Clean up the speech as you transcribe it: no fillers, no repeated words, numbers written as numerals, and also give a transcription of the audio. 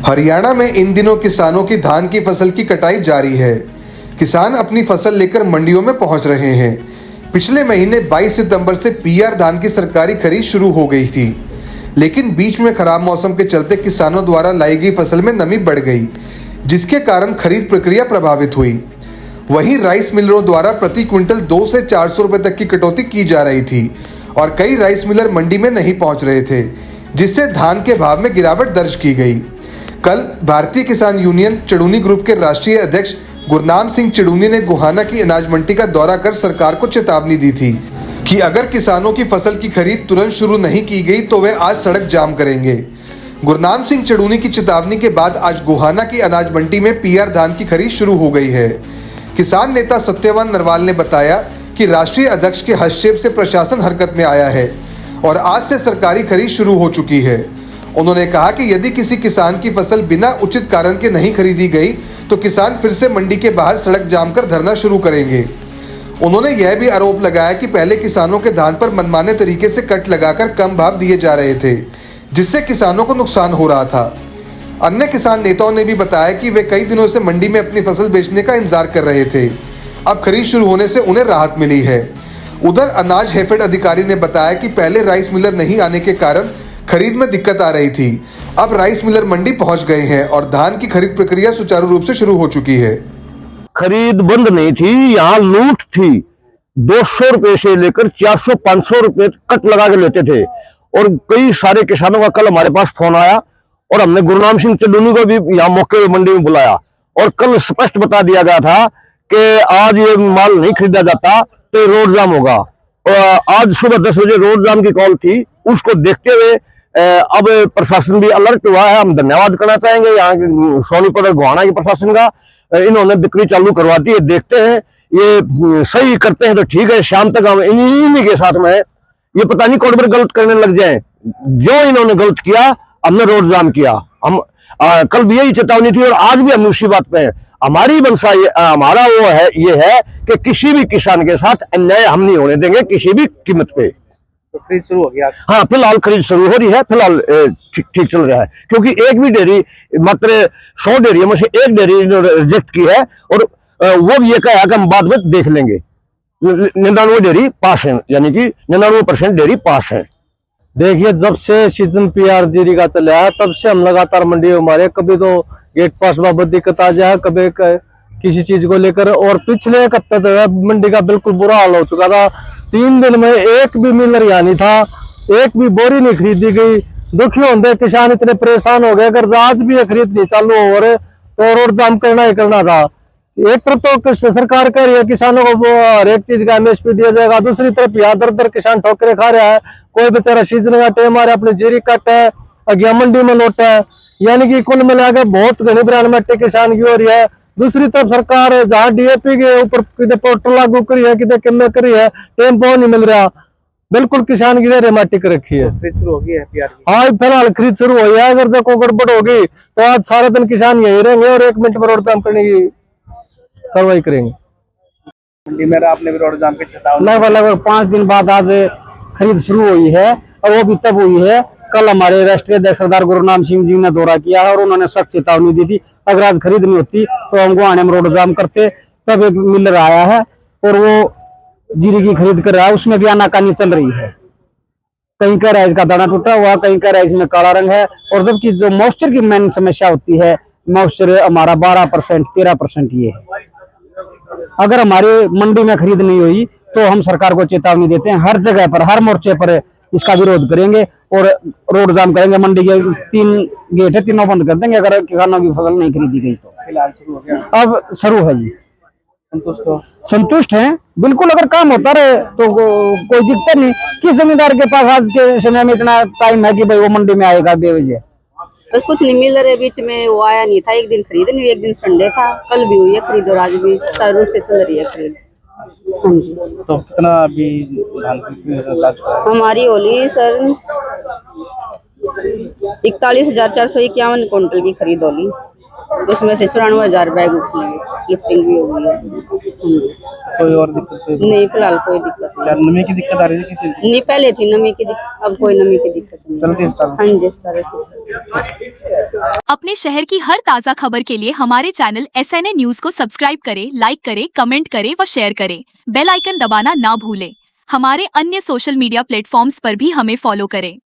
हरियाणा में इन दिनों किसानों की धान की फसल की कटाई जारी है। किसान अपनी फसल लेकर मंडियों में पहुंच रहे हैं। पिछले महीने 22 सितंबर से पीआर धान की सरकारी खरीद शुरू हो गई थी, लेकिन बीच में खराब मौसम के चलते किसानों द्वारा लाई गई फसल में नमी बढ़ गई, जिसके कारण खरीद प्रक्रिया प्रभावित हुई। वहीं राइस मिलरों द्वारा प्रति क्विंटल 2 से 400 रुपए तक की कटौती की जा रही थी और कई राइस मिलर मंडी में नहीं पहुंच रहे थे, जिससे धान के भाव में गिरावट दर्ज की गई। कल भारतीय किसान यूनियन चड़ूनी ग्रुप के राष्ट्रीय अध्यक्ष गुरनाम सिंह चड़ूनी ने गोहाना की अनाज मंडी का दौरा कर सरकार को चेतावनी दी थी कि अगर किसानों की फसल की खरीद तुरंत शुरू नहीं की गई तो वे आज सड़क जाम करेंगे। गुरनाम सिंह चड़ूनी की चेतावनी के बाद आज गोहाना की अनाज मंडी में पीआर धान की खरीद शुरू हो गई है। किसान नेता सत्यवान नरवाल ने बताया कि राष्ट्रीय अध्यक्ष के हस्तक्षेप से प्रशासन हरकत में आया है और आज से सरकारी खरीद शुरू हो चुकी है। उन्होंने कहा कि यदि किसी किसान की फसल बिना उचित कारण के नहीं खरीदी गई तो किसान फिर से मंडी के बाहर सड़क जाम कर धरना शुरू करेंगे। उन्होंने यह भी आरोप लगाया कि पहले किसानों के धान पर मनमाने तरीके से कट लगाकर कम भाव दिए जा रहे थे, जिससे किसानों को नुकसान हो रहा था। अन्य किसान नेताओं ने भी बताया कि वे कई दिनों से मंडी में अपनी फसल बेचने का इंतजार कर रहे थे। अब खरीद शुरू होने से उन्हें राहत मिली है। उधर अनाज हेफेड अधिकारी ने बताया कि पहले राइस मिलर नहीं आने के कारण खरीद में दिक्कत आ रही थी। अब राइस मिलर मंडी पहुंच गए हैं और धान की खरीद प्रक्रिया सुचारू रूप से शुरू हो चुकी है। खरीद बंद नहीं थी, यहाँ लूट थी। 200 रुपए से लेकर 400-500 रुपए कट लगा के लेते थे और कई सारे किसानों का कल हमारे पास फोन आया और हमने गुरनाम सिंह चड़ूनी को भी यहाँ मौके पे मंडी में बुलाया और कल स्पष्ट बता दिया गया था कि आज ये माल नहीं खरीदा जाता तो रोड जाम होगा। और आज सुबह 10 बजे रोड जाम की कॉल थी। उसको देखते हुए अब प्रशासन भी अलर्ट हुआ है। हम धन्यवाद करना चाहेंगे यहाँ के सोनीपत और गोहाना के प्रशासन का। इन्होंने बिक्री चालू करवा दी है। देखते हैं ये सही करते हैं तो ठीक है, शाम तक हम इन्हीं के साथ में है। ये पता नहीं कौन पर गलत करने लग जाए। जो इन्होंने गलत किया हमने रोड जाम किया। हम कल भी यही चेतावनी थी और आज भी हम उसी बात पे हैं। हमारी मंशा हमारा वो है ये है कि किसी भी किसान के साथ अन्याय हम नहीं होने देंगे किसी भी कीमत पे। तो खरीद शुरू हो गया? हाँ, फिलहाल खरीद शुरू हो रही है। फिलहाल ठीक चल रहा है क्योंकि एक भी डेयरी मात्र 100 डेयरी में से एक डेयरी रिजेक्ट की है और वो भी ये कहा कि हम बाद में देख लेंगे। 99 डेयरी पास है, यानी कि 99% डेयरी पास है। देखिए, जब से सीजन पीआर जीरी का चला है तब से हम लगातार मंडी हमारे कभी तो गेट पास बाबत दिक्कत आ जाए, कभी किसी चीज को लेकर। और पिछले एक हफ्ते तक मंडी का बिल्कुल बुरा हाल हो चुका था। 3 दिन में एक भी मिलर यहाँ नहीं था, एक भी बोरी नहीं खरीदी गई। दुखी होते किसान इतने परेशान हो गए। अगर आज भी ये खरीद नहीं चालू हो रहे तो रोड जाम करना ही करना था। एक तरफ तो सरकार कह रही है किसानों को हर एक चीज का एमएसपी दिया जाएगा, दूसरी तरफ यहाँ दर किसान ठोकरे खा रहा है। कोई बेचारा सीजन का टाइम आ रहा है, अपनी जीरी कट है, अज्ञा मंडी में लौटा है। यानी कि कुल मिलाकर बहुत घनी बिरानमट्टी किसान की हो रही है। दूसरी तरफ सरकार जहाँ डीएपी के ऊपर कितने पोर्टल लागू करी है, कितने किन्ने करी है, टेम्पो नहीं मिल रहा। बिल्कुल किसान की रेमाटी कर रखी है। खरीद शुरू हो गई है पीआर की? हाँ, फिलहाल खरीद शुरू हुई है। अगर जो गड़बड़ होगी तो आज सारे दिन किसान यही रहेंगे और 1 मिनट में रोड जाम करने की कार्रवाई करेंगे। मंडी में आपने भी रोड जाम की चेतावनी? लगभग 5 दिन बाद आज खरीद शुरू हुई है और वो भी तब हुई है। कल हमारे राष्ट्रीय अध्यक्ष सरदार गुरनाम सिंह जी ने दौरा किया है और उन्होंने सख्त चेतावनी दी थी अगर आज खरीद नहीं होती तो हम गोहाने में रोड जाम करते। तब एक मिलर आया है और वो जीरी की खरीद कर रहा है, उसमें भी आनाकानी चल रही है। कहीं कह रहा है इसका दाना टूटा हुआ, कहीं कह रहा है इसमें काला रंग है। और जबकि जो मॉइस्चर की मेन समस्या होती है, मॉइस्चर हमारा 12% 13% ये है। अगर हमारे मंडी में खरीद नहीं हुई तो हम सरकार को चेतावनी देते हैं, हर जगह पर हर मोर्चे पर इसका विरोध करेंगे और रोड जाम करेंगे। मंडी के 3 गेट है, तीनों बंद कर देंगे अगर किसानों की फसल नहीं खरीदी गई तो। फिलहाल शुरू हो गया? अब शुरू है जी। संतुष्ट हो? संतुष्ट हैं बिल्कुल। अगर काम होता रहे तो कोई दिक्कत नहीं। किस जमींदार के पास आज के समय में इतना टाइम है कि भाई वो मंडी में आएगा बेवजह? बस कुछ नहीं मिल रहे। बीच में वो आया नहीं था, एक दिन खरीद नहीं हुई, एक दिन संडे था। कल भी हुई है खरीद और आज भी चारों से चल रही है खरीद। हाँ जी। तो कितना अभी धान की हमारी होली सर 41,451 क्विंटल की खरीद होली, उसमें से 94,000 बैग उठे, लिफ्टिंग भी हो गई है। कोई और दिक्कत नहीं, फिलहाल कोई दिक्कत नहीं। क्या नमी की दिक्कत आ रही थी किसी चीज़ की? नहीं पहले थी नमी की दिक्कत, अब कोई नमी की दिक्कत नहीं। चलती है स्टार। हाँ जी, इस तरह की। अपने शहर की हर ताज़ा खबर के लिए हमारे चैनल SNA न्यूज को सब्सक्राइब करें, लाइक करें, कमेंट करें व शेयर करें। बेल आइकन दबाना ना भूलें। हमारे अन्य सोशल मीडिया प्लेटफॉर्म्स पर भी हमें फॉलो करें।